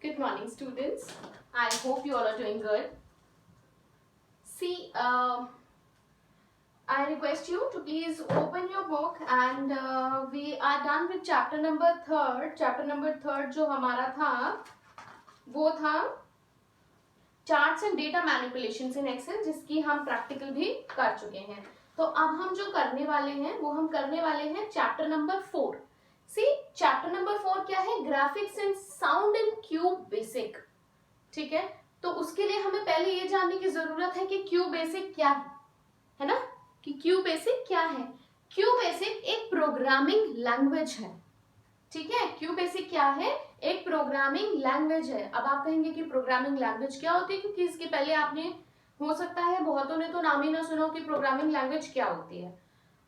Good morning, students. I hope you all are doing good. See, I request you to please open your book and we are done with chapter number third. Chapter number third जो हमारा था वो था charts and data manipulations in Excel, जिसकी हम practical भी कर चुके हैं। तो अब हम जो करने वाले हैं वो हम करने वाले हैं चैप्टर नंबर 4। सी चैप्टर नंबर 4 क्या है? Graphics and sound in cube basic. ठीक है, तो उसके लिए हमें पहले ये जानने की जरूरत है कि क्यूब बेसिक क्या है ना, कि क्यूब बेसिक क्या है। क्यूब बेसिक एक प्रोग्रामिंग लैंग्वेज है। ठीक है, क्यूब बेसिक क्या है? एक प्रोग्रामिंग लैंग्वेज है। अब आप कहेंगे कि प्रोग्रामिंग लैंग्वेज क्या होती है, क्योंकि इसके पहले आपने हो सकता है बहुतों ने तो नाम ही ना सुना कि प्रोग्रामिंग लैंग्वेज क्या होती है।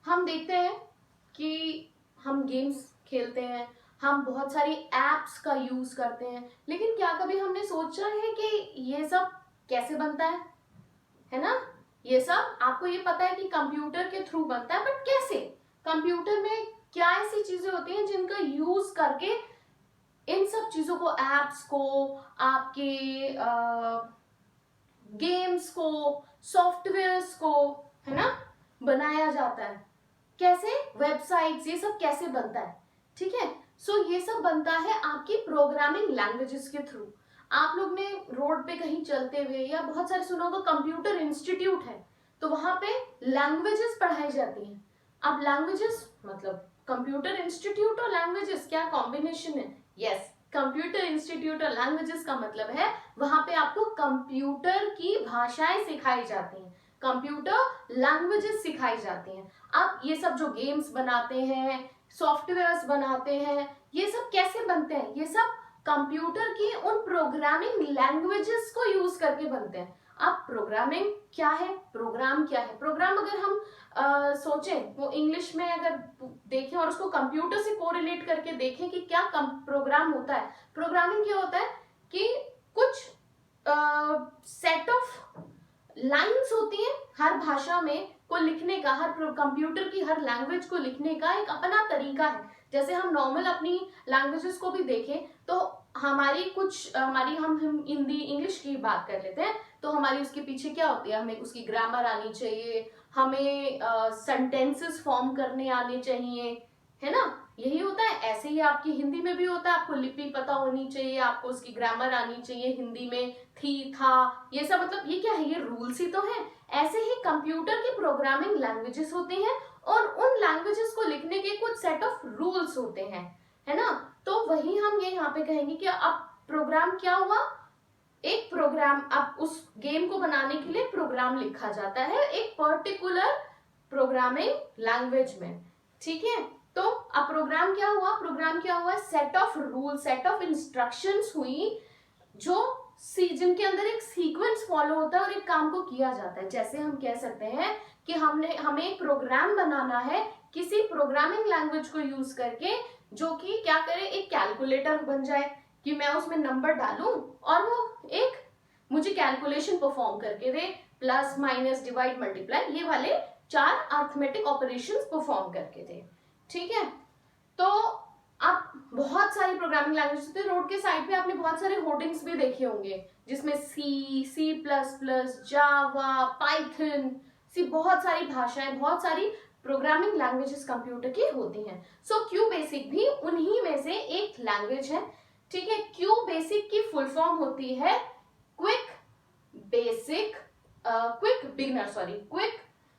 हम देखते हैं कि हम गेम्स खेलते हैं, हम बहुत सारी एप्स का यूज करते हैं, लेकिन क्या कभी हमने सोचा है कि ये सब कैसे बनता है ना? ये सब आपको ये पता है कि कंप्यूटर के थ्रू बनता है, बट कैसे? कंप्यूटर में क्या ऐसी चीजें होती हैं जिनका यूज करके इन सब चीजों को, एप्स को, आपके गेम्स को, सॉफ्टवेयर्स को, है ना, बनाया जाता है। कैसे? वेबसाइट्स, ये सब कैसे बनता है? ठीक है, सो ये सब बनता है आपकी प्रोग्रामिंग लैंग्वेजेस के थ्रू। आप लोग ने रोड पे कहीं चलते हुए या बहुत सारे सुना होगा कंप्यूटर इंस्टीट्यूट है, तो वहां पे लैंग्वेजेस पढ़ाई जाती हैं। अब लैंग्वेजेस मतलब कंप्यूटर इंस्टीट्यूट और लैंग्वेजेस क्या कॉम्बिनेशन है? यस, कंप्यूटर इंस्टीट्यूट और लैंग्वेजेस का मतलब है वहां पे आपको कंप्यूटर की भाषाएं सिखाई जाती हैं, कंप्यूटर लैंग्वेजेस सिखाई जाती हैं। अब ये सब जो गेम्स बनाते हैं, सॉफ्टवेयर्स बनाते हैं, ये सब कैसे बनते हैं? ये सब कंप्यूटर की उन प्रोग्रामिंग लैंग्वेजेस को यूज करके बनते हैं। अब प्रोग्रामिंग क्या है? प्रोग्राम क्या है? प्रोग्राम अगर हम सोचें, वो इंग्लिश में अगर देखें और उसको कंप्यूटर से कोरिलेट करके देखें कि क्या प्रोग्राम होता है। प्रोग्रामिंग क्या होता है कि कुछ सेट ऑफ लाइंस होती हैं हर भाषा में को लिखने का, हर कंप्यूटर की हर लैंग्वेज को लिखने का एक अपना तरीका है। जैसे हम नॉर्मल अपनी लैंग्वेजेस को भी देखें तो हमारी कुछ हम हिंदी इंग्लिश की बात कर लेते हैं, तो हमारी उसके पीछे क्या होती है? हमें उसकी ग्रामर आनी चाहिए, हमें सेंटेंसेस फॉर्म करने आने चाहिए, है ना? यही होता है। ऐसे ही आपकी हिंदी में भी होता है, आपको लिपि पता होनी चाहिए, आपको उसकी ग्रामर आनी चाहिए। हिंदी में थी, था, ये सब मतलब ये क्या है? ये रूल्स ही तो है। ऐसे ही कंप्यूटर की प्रोग्रामिंग लैंग्वेजेस होती हैं और उन लैंग्वेजेस को लिखने के कुछ सेट ऑफ रूल्स होते हैं, है ना? तो वही हम ये यहाँ पे कहेंगे कि अब प्रोग्राम क्या हुआ? एक प्रोग्राम, अब उस गेम को बनाने के लिए प्रोग्राम लिखा जाता है एक पर्टिकुलर प्रोग्रामिंग लैंग्वेज में। ठीक है, तो अब प्रोग्राम क्या हुआ? प्रोग्राम क्या हुआ? Set of rule, set of instructions हुई जो जिनके अंदर एक सीक्वेंस फॉलो होता है और एक काम को किया जाता है। जैसे हम कह सकते हैं कि हमें एक प्रोग्राम बनाना है किसी प्रोग्रामिंग लैंग्वेज को यूज करके, जो कि क्या करे? एक कैलकुलेटर बन जाए, कि मैं उसमें नंबर डालूं और वो एक मुझे कैलकुलेशन परफॉर्म करके दे, प्लस माइनस डिवाइड मल्टीप्लाई, ये वाले 4 अर्थमेटिक ऑपरेशंस परफॉर्म करके दे। ठीक है, तो अब बहुत सारी प्रोग्रामिंग लैंग्वेज होती है। रोड के साइड पे आपने बहुत सारे होर्डिंग्स भी देखे होंगे जिसमें सी प्लस प्लस, जावा, पाइथन, सी बहुत सारी भाषाएं, बहुत सारी प्रोग्रामिंग लैंग्वेजेस कंप्यूटर की होती हैं। सो क्यू बेसिक भी उन्हीं में से एक लैंग्वेज है। ठीक है, क्यू बेसिक की फुल फॉर्म होती है quick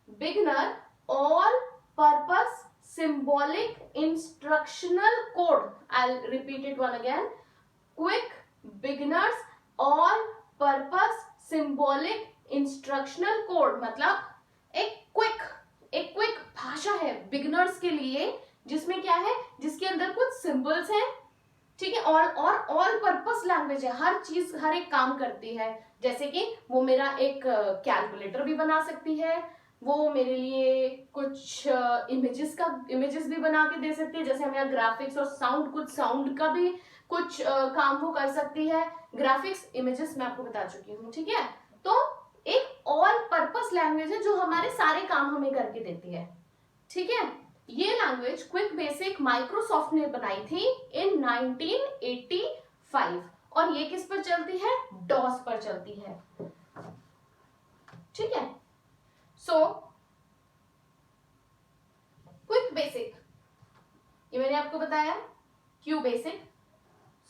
beginner all purpose symbolic instructional code. I'll repeat it one again. Quick beginners all purpose symbolic instructional code मतलब एक क्विक भाषा है बिगिनर्स के लिए, जिसमें क्या है? जिसके अंदर कुछ सिंबल्स हैं। ठीक है, और ऑल पर्पस लैंग्वेज है, हर चीज हर एक काम करती है। जैसे कि वो मेरा एक कैलकुलेटर भी बना सकती है, वो मेरे लिए कुछ इमेजेस भी बना के दे सकती है। जैसे हमें ग्राफिक्स और साउंड का भी कुछ काम वो कर सकती है। ग्राफिक्स, इमेजेस मैं आपको बता चुकी हूँ। ठीक है, तो एक ऑल पर्पस लैंग्वेज है जो हमारे सारे काम हमें करके देती है। ठीक है, ये लैंग्वेज क्विक बेसिक माइक्रोसॉफ्ट ने बनाई थी इन 1985 और ये किस पर चलती है, डॉस पर चलती है। ठीक है, सो क्विक बेसिक ये मैंने आपको बताया, Q basic.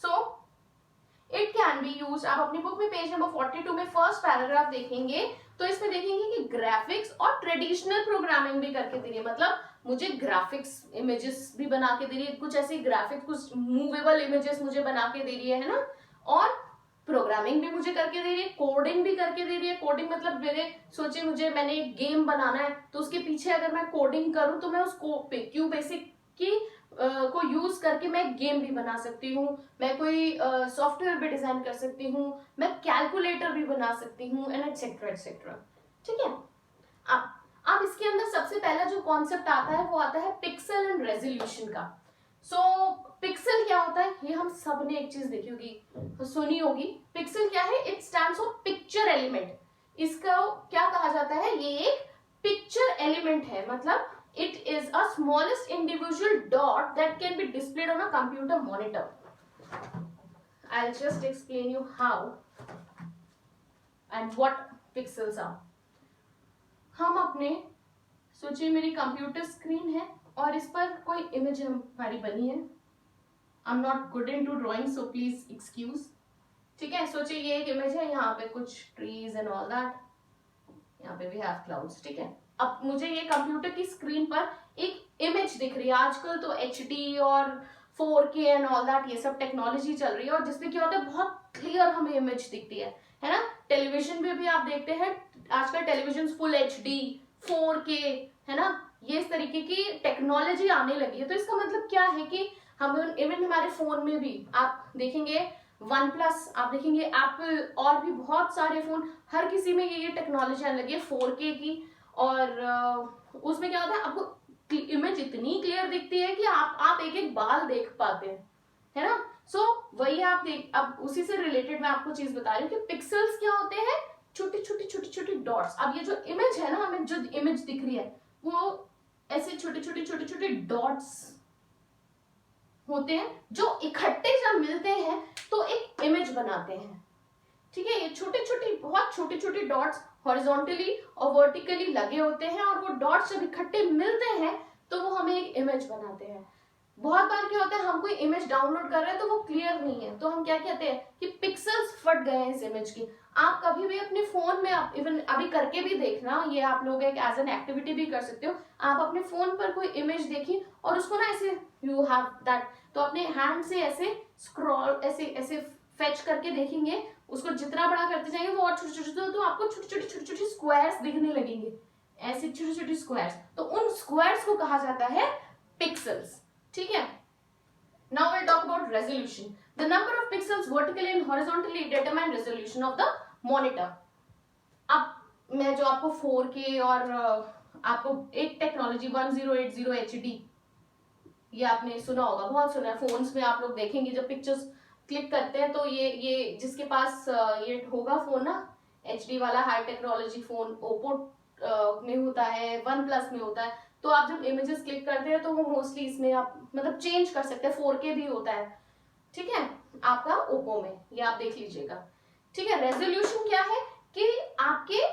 So it can be use, आप अपनी बुक में पेज नंबर 42 में फर्स्ट पैराग्राफ देखेंगे तो इसमें देखेंगे कि ग्राफिक्स और ट्रेडिशनल प्रोग्रामिंग भी करके दे रही है, मतलब मुझे ग्राफिक्स इमेजेस भी बना के दे रही है, कुछ ऐसे ग्राफिक्स, कुछ मूवेबल इमेजेस मुझे बना के दे रही है ना, और प्रोग्रामिंग भी मुझे करके दे रही है, कोडिंग भी करके दे रही है। कोडिंग मतलब मेरे सोचिए मैंने एक गेम बनाना है तो उसके पीछे अगर मैं कोडिंग करूं तो मैं उसको क्यू बेसिक की को यूज करके मैं गेम भी बना सकती हूँ, मैं कोई सॉफ्टवेयर भी डिजाइन कर सकती हूँ, मैं कैलकुलेटर भी बना सकती हूँ, एंड एटसेट्रा एटसेट्रा। ठीक है, अब इसके अंदर सबसे पहला जो कॉन्सेप्ट आता है वो आता है पिक्सल एंड रेजोल्यूशन का। सो पिक्सल क्या होता है, ये हम सब ने एक चीज देखी होगी, सुनी होगी। पिक्सल क्या है, it stands for picture element. इसका क्या कहा जाता है, ये एक पिक्चर एलिमेंट है, मतलब it is a smallest individual dot that can be displayed on a computer monitor. I'll just explain you how and what pixels are. हम अपने सोचिए मेरी कंप्यूटर स्क्रीन है और इस पर कोई इमेज हमारी बनी है। I am not good in to drawing so please excuse. ठीक है, सोचिए ये एक इमेज है, यहाँ पे कुछ ट्रीज एंड ऑल दैट, यहाँ पे वी हैव क्लाउड्स। ठीक है, अब मुझे ये कंप्यूटर की स्क्रीन पर एक इमेज दिख रही है। आजकल तो HD और 4K एंड ऑल दैट ये सब टेक्नोलॉजी चल रही है, और जिसमें क्या होता है बहुत क्लियर हमें इमेज दिखती है ना। टेलीविजन में भी आप देखते हैं आजकल टेलीविजन फुल HD 4K है ना, ये इस तरीके की टेक्नोलॉजी आने लगी है। तो इसका मतलब क्या है कि हम इवन हमारे फोन में भी आप देखेंगे OnePlus, आप देखेंगे एप्पल और भी बहुत सारे फोन, हर किसी में ये टेक्नोलॉजी आने लगी है 4K की। और उसमें क्या होता है, आपको इमेज इतनी क्लियर दिखती है कि आप एक एक बाल देख पाते हैं, है ना। सो वही आप देख, अब उसी से रिलेटेड मैं आपको चीज बता रही हूँ कि पिक्सल्स क्या होते हैं, छोटी छोटी छोटी छोटी डॉट्स। अब ये जो इमेज है ना, हमें जो इमेज दिख रही है वो ऐसे छोटे छोटे छोटे छोटे डॉट्स होते हैं जो इकट्ठे जब मिलते हैं तो एक इमेज बनाते हैं। ठीक है, ये छोटे छोटे बहुत छोटे छोटे डॉट्स हॉरिजॉन्टली और वर्टिकली लगे होते हैं, और वो डॉट्स जब इकट्ठे मिलते हैं तो वो हमें एक इमेज बनाते हैं। बहुत बार क्या होता है, हम कोई इमेज डाउनलोड कर रहे हैं तो वो क्लियर नहीं है, तो हम क्या कहते हैं कि पिक्सल्स फट गए हैं इस इमेज की। आप कभी भी अपने फोन में, आप इवन अभी करके भी देखना, ये आप लोग एक एज एन एक्टिविटी भी कर सकते हो। आप अपने फोन पर कोई इमेज देखिए और उसको ना ऐसे यू हैव दैट, तो अपने हैंड से ऐसे स्क्रॉल ऐसे ऐसे फेच करके देखेंगे, उसको जितना बड़ा करते जाएंगे वो और छोटे छोटे, तो आपको छोटे छोटे छोटे छोटे स्क्वायर्स दिखने लगेंगे, ऐसे छोटे छोटे स्क्वायर्स। तो उन स्क्वायर्स को कहा जाता है पिक्सल्स। ठीक है, now we'll talk about resolution. The number of pixels vertically and horizontally determine resolution of the monitor. अब मैं जो आपको 4K और आपको एक टेक्नोलॉजी 1080 HD, ये आपने सुना होगा, बहुत सुना है। फोन्स में आप लोग देखेंगे जब पिक्चर्स क्लिक करते हैं तो ये जिसके पास ये होगा फोन ना, HD वाला हाई टेक्नोलॉजी फोन, ओप्पो में होता है, OnePlus में होता है, तो आप जब इमेजेस क्लिक करते हैं तो वो मोस्टली इसमें आप मतलब चेंज कर सकते हैं, 4K भी होता है। ठीक है, आपका ओप्पो में, ये आप देख लीजिएगा। ठीक है, रेजोल्यूशन क्या है कि आपके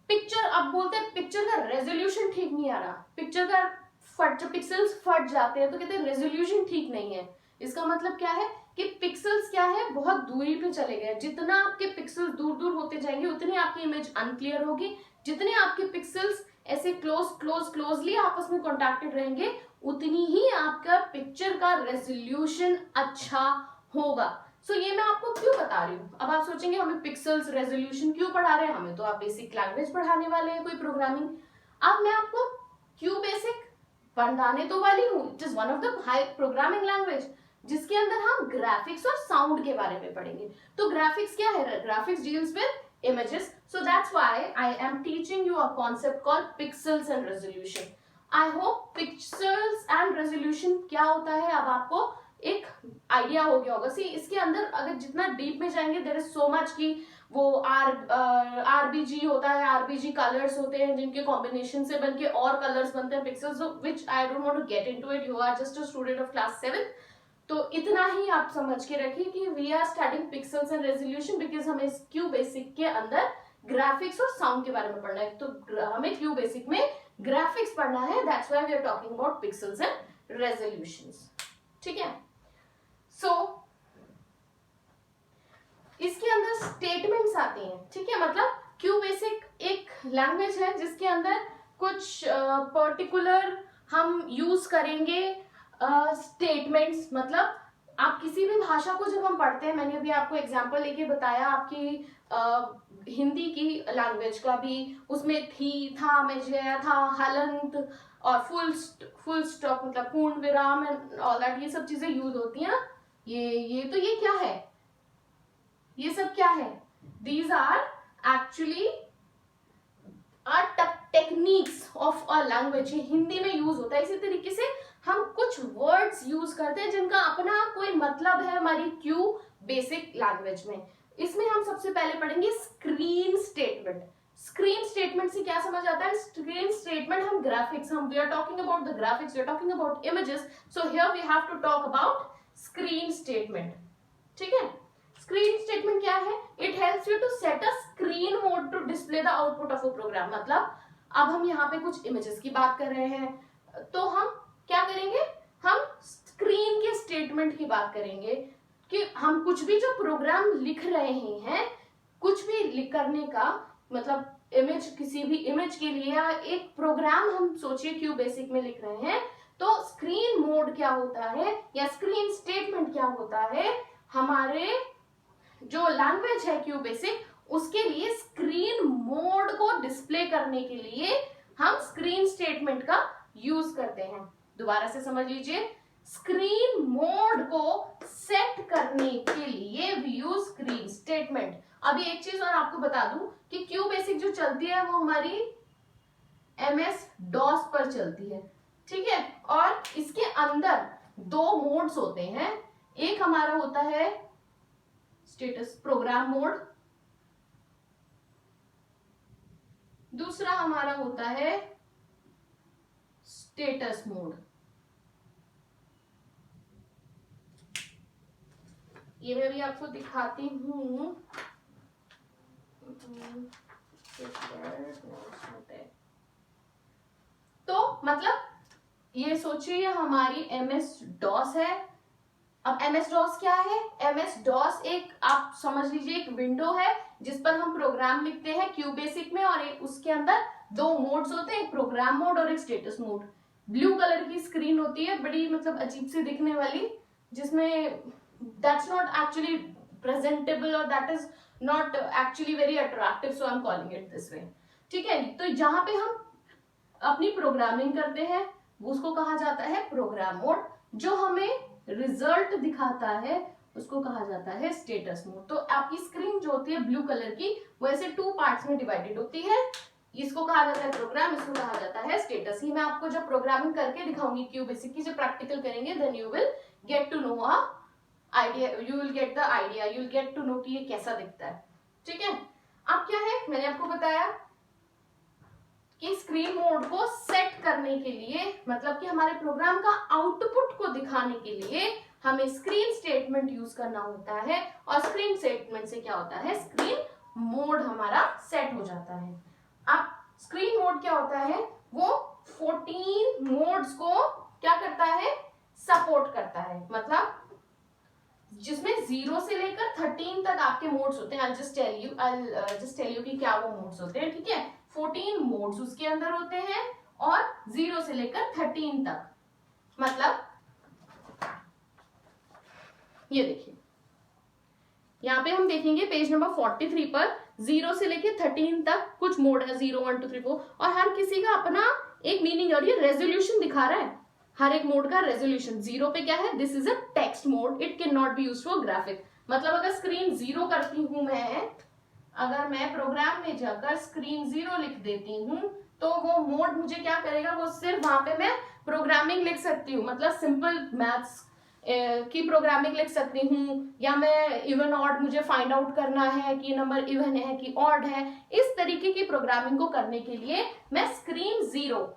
पिक्चर, अब बोलते हैं पिक्चर का रेजोल्यूशन ठीक नहीं आ रहा, पिक्चर का जब पिक्सल्स फट जाते हैं तो कहते हैं रेजोल्यूशन ठीक नहीं है। इसका मतलब क्या है कि पिक्सल्स क्या है, बहुत दूरी पे चले गए। जितना आपके पिक्सल्स दूर दूर होते जाएंगे उतनी आपकी इमेज अनक्लियर होगी, जितने आपके पिक्सल्स ऐसे क्लोजली आपस में कॉन्टैक्टेड रहेंगे उतनी ही आपका पिक्चर का रेजोल्यूशन अच्छा होगा। सो ये मैं आपको क्यों बता रही हूँ। अब आप सोचेंगे हमें पिक्सल्स रेजोल्यूशन क्यों पढ़ा रहे हैं, हमें तो आप बेसिक लैंग्वेज पढ़ाने वाले हैं, कोई प्रोग्रामिंग। अब मैं आपको क्यों बेसिक पढ़ाने तो वाली हूँ, it is one of the high programming language जिसके अंदर हम ग्राफिक्स और साउंड के बारे में पढ़ेंगे। तो ग्राफिक्स क्या है, graphics deals with images, so that's why I am teaching you a concept called pixels and resolution. I hope pixels and resolution क्या होता है अब आपको एक आइडिया हो गया होगा। सी इसके अंदर अगर जितना डीप में जाएंगे देयर इज सो मच कि वो RBG होता है, RBG कलर्स होते हैं जिनके कॉम्बिनेशन से बनके और कलर्स बनते हैं pixels, which I don't want to get into it, you are just a student of class 7, तो इतना ही आप समझ के रखिए कि we are studying pixels and resolution because हमें क्यू बेसिक के अंदर ग्राफिक्स और साउंड के बारे में पढ़ना है, तो हमें क्यू बेसिक में ग्राफिक्स पढ़ना है, that's why we are talking about pixels and resolutions. ठीक है, सो इसके अंदर स्टेटमेंट्स आते हैं। ठीक है, मतलब क्यू बेसिक एक लैंग्वेज है जिसके अंदर कुछ पर्टिकुलर हम यूज करेंगे स्टेटमेंट्स। मतलब आप किसी भी भाषा को जब हम पढ़ते हैं, मैंने अभी आपको एग्जांपल लेके बताया आपकी हिंदी की लैंग्वेज का भी, उसमें थी, था, मैं जया था, हलंत और फुल स्टॉप मतलब पूर्ण विराम एंड ऑल दैट, ये सब चीजें यूज होती हैं। ये क्या है, ये सब क्या है, these are actually techniques of a language, Hindi में यूज होता है। इसी तरीके से हम कुछ वर्ड्स यूज करते हैं जिनका अपना कोई मतलब है हमारी क्यू बेसिक लैंग्वेज में। इसमें हम सबसे पहले पढ़ेंगे स्क्रीन स्टेटमेंट। स्क्रीन स्टेटमेंट से क्या समझ आता है, स्क्रीन स्टेटमेंट हम ग्राफिक्स, हम we are talking about the graphics, we are talking about images, so here we have to talk about screen statement. ठीक है, स्क्रीन स्टेटमेंट क्या है, it helps you to set a screen mode to display the output of a program. मतलब अब हम यहाँ पे कुछ इमेजेस की बात कर रहे हैं, तो हम क्या करेंगे, हम स्क्रीन के स्टेटमेंट की बात करेंगे कि हम कुछ भी जो प्रोग्राम लिख रहे हैं, कुछ भी करने का मतलब इमेज, किसी भी इमेज के लिए या एक प्रोग्राम हम सोचिए क्यू बेसिक में लिख रहे हैं, तो स्क्रीन मोड क्या होता है या स्क्रीन स्टेटमेंट क्या होता है, हमारे जो लैंग्वेज है क्यू बेसिक उसके लिए स्क्रीन मोड को डिस्प्ले करने के लिए हम स्क्रीन स्टेटमेंट का यूज करते हैं। दोबारा से समझ लीजिए, स्क्रीन मोड को सेट करने के लिए वी यूज स्क्रीन स्टेटमेंट। अभी एक चीज और आपको बता दूं कि क्यू बेसिक जो चलती है वो हमारी MS DOS पर चलती है। ठीक है, और इसके अंदर दो मोड्स होते हैं, एक हमारा होता है स्टेटस प्रोग्राम मोड, दूसरा हमारा होता है स्टेटस मोड। ये मैं भी आपको दिखाती हूं। तो मतलब ये सोचिए ये हमारी MS DOS है। अब MS DOS क्या है, MS DOS एक आप समझ लीजिए एक विंडो है जिस पर हम प्रोग्राम लिखते हैं क्यू बेसिक में, और एक उसके अंदर दो मोड्स होते हैं, एक प्रोग्राम मोड और एक स्टेटस मोड। ब्लू कलर की स्क्रीन होती है, बड़ी मतलब अजीब सी दिखने वाली, जिसमें दैट्स नॉट एक्चुअली प्रेजेंटेबल और that is not actually very attractive, so I am calling it this way. ठीक है, तो जहां पे हम अपनी प्रोग्रामिंग करते हैं उसको कहा जाता है प्रोग्राम मोड, जो हमें रिजल्ट दिखाता है उसको कहा जाता है स्टेटस मोड। तो आपकी स्क्रीन जो होती है ब्लू कलर की, वो ऐसे टू पार्ट्स में डिवाइडेड होती है, इसको कहा जाता है प्रोग्राम, इसको कहा जाता है स्टेटस। ही मैं आपको जब प्रोग्रामिंग करके दिखाऊंगी क्यू बेसिक की, जब प्रैक्टिकल करेंगे, then you will get to know a idea, you will get the idea, you will get to know कि ये कैसा दिखता है। ठीक है, अब क्या है, मैंने आपको बताया कि स्क्रीन मोड को सेट करने के लिए, मतलब कि हमारे प्रोग्राम का आउटपुट को दिखाने के लिए हमें स्क्रीन स्टेटमेंट यूज करना होता है, और स्क्रीन स्टेटमेंट से क्या होता है, स्क्रीन मोड हमारा सेट हो जाता है। अब स्क्रीन मोड क्या होता है, वो 14 मोड्स को क्या करता है, सपोर्ट करता है। मतलब जिसमें 0 से लेकर 13 तक आपके मोड्स होते हैं। I'll just tell you कि क्या वो मोड्स होते हैं। ठीक है, 14 मोड्स उसके अंदर होते हैं और 0 से लेकर 13 तक। मतलब ये देखिए, यहाँ पे हम देखेंगे पेज नंबर 43 पर 0 से लेकर 13 तक कुछ मोड है, 0 1 2 3 4, और हर किसी का अपना एक मीनिंग है, और ये रेजोल्यूशन दिखा रहा है हर एक मोड का रेजोल्यूशन। 0 पे क्या है, this is a text mode, it can not be used for graphic. मतलब अगर स्क्रीन 0 करती हूं मैं, अगर मैं प्रोग्राम में जाकर स्क्रीन 0 लिख देती हूं, तो वो मोड मुझे क्या करेगा, वो सिर्फ वहां पे मैं प्रोग्रामिंग लिख सकती हूँ, मतलब सिंपल मैथ्स की प्रोग्रामिंग लिख सकती हूँ, या मैं इवन ऑड मुझे फाइंड आउट करना है कि नंबर इवन है कि ऑड है, इस तरीके की प्रोग्रामिंग को करने के लिए मैं स्क्रीन 0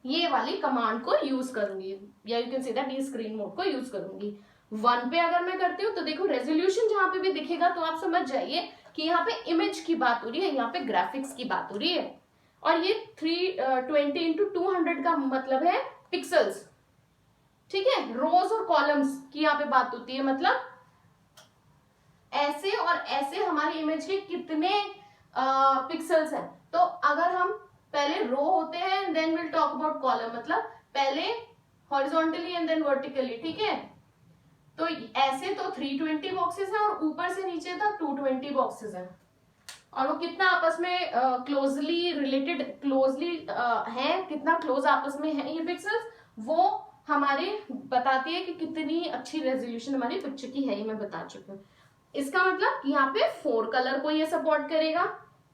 ये वाली कमांड को यूज करूंगी, या यू कैन से दैट ये स्क्रीन मोड को यूज करूंगी। 1 पे अगर मैं करती हूँ तो देखो रेजोल्यूशन जहां पे भी दिखेगा तो आप समझ जाइए कि यहाँ पे इमेज की बात हो रही है, यहाँ पे ग्राफिक्स की बात हो रही है। और ये 320x200 का मतलब है पिक्सल्स, ठीक है। रोज और कॉलम्स की यहाँ पे बात होती है, मतलब ऐसे और ऐसे हमारी इमेज के कितने पिक्सल्स हैं। तो अगर हम पहले रो होते हैं then will talk about column, मतलब पहले हॉरिजॉन्टली एंड देन वर्टिकली, ठीक है। तो ऐसे तो 320 बॉक्सेस हैं और ऊपर से नीचे तक 220 बॉक्सेस हैं, और वो कितना आपस में क्लोजली रिलेटेड, क्लोजली है, कितना क्लोज आपस में है ये पिक्सल्स, वो हमारे बताती है कि कितनी अच्छी रेजोल्यूशन हमारी पिक्चर की है, ये मैं बता चुकी हूँ। इसका मतलब यहाँ पे 4 कलर को ये सपोर्ट करेगा,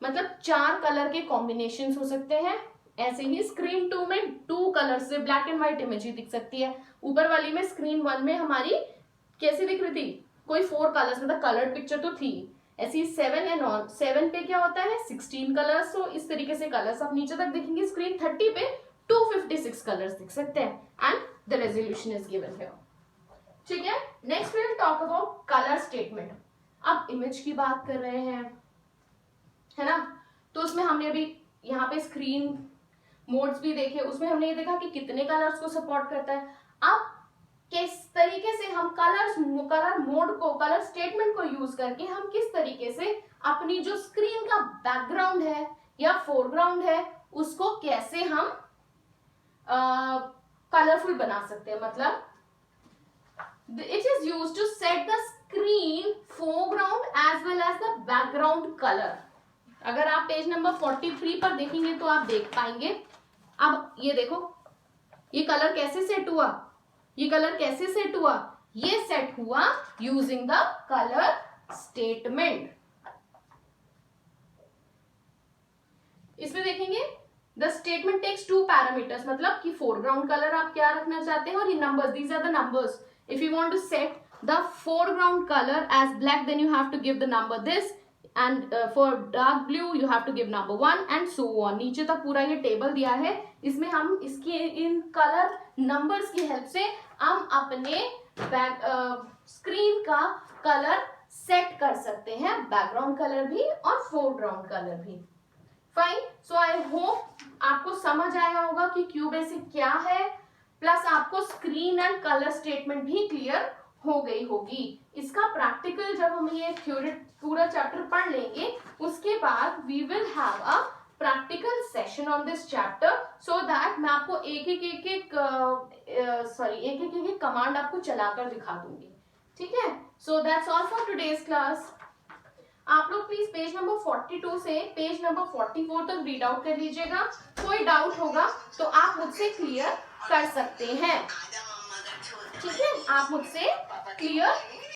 मतलब 4 कलर के कॉम्बिनेशन हो सकते हैं। ऐसे ही स्क्रीन 2 में 2 कलर से ब्लैक एंड व्हाइट इमेज ही दिख सकती है। ऊपर वाली में स्क्रीन 1 में हमारी कैसी दिख रही थी, कोई 4 कलर्स, मतलब कलर्ड पिक्चर तो थी। ऐसी 7 एंड ऑन 7 पे क्या होता है 16 कलर्स, तो इस तरीके से कलर्स आप नीचे तक देखेंगे। स्क्रीन 30 पे 256 कलर्स दिख सकते हैं and the resolution is given here, ठीक है। Next we will talk about colour statement. अब इमेज की बात कर रहे हैं, है ना, तो उसमें हमने अभी यहाँ पे स्क्रीन मोड्स भी देखे, उसमें हमने ये देखा कि कितने कलर्स को सपोर्ट करता है। अब किस तरीके से हम कलर मोड को, कलर स्टेटमेंट को यूज करके हम किस तरीके से अपनी जो स्क्रीन का बैकग्राउंड है या फोरग्राउंड है उसको कैसे हम कलरफुल बना सकते हैं। मतलब it is used to set the screen foreground as well as the background color। अगर आप पेज नंबर 43 पर देखेंगे तो आप देख पाएंगे। अब ये देखो ये कलर कैसे सेट हुआ, ये कलर कैसे सेट हुआ, ये सेट हुआ यूजिंग द कलर स्टेटमेंट। इसमें देखेंगे द स्टेटमेंट टेक्स 2 पैरामीटर्स, मतलब कि फोरग्राउंड कलर आप क्या रखना चाहते हैं और ये numbers, these are the numbers. If you want to set the foreground color as black, then you have to give the number this, and for dark blue you have to give number 1 and so on। नीचे तक पूरा ये table दिया है, इसमें हम इसके in colour numbers की हेल्प से हम अपने स्क्रीन का कलर सेट कर सकते हैं, बैकग्राउंड कलर भी और फोरग्राउंड कलर भी। फाइन, सो आई होप आपको समझ आया होगा कि क्यूबेसिक क्या है, प्लस आपको स्क्रीन एंड कलर स्टेटमेंट भी क्लियर हो गई होगी। इसका प्रैक्टिकल जब हम ये थ्योरी पूरा चैप्टर पढ़ लेंगे उसके बाद we will have a practical session on this chapter, so that मैं आपको एक एक कमांड आपको चलाकर दिखा दूंगी, ठीक है। So that's all for today's class. आप लोग प्लीज पेज नंबर 42 से पेज नंबर 44 तक रीड आउट कर लीजिएगा। कोई डाउट होगा तो आप मुझसे क्लियर कर सकते हैं, ठीक है, आप मुझसे क्लियर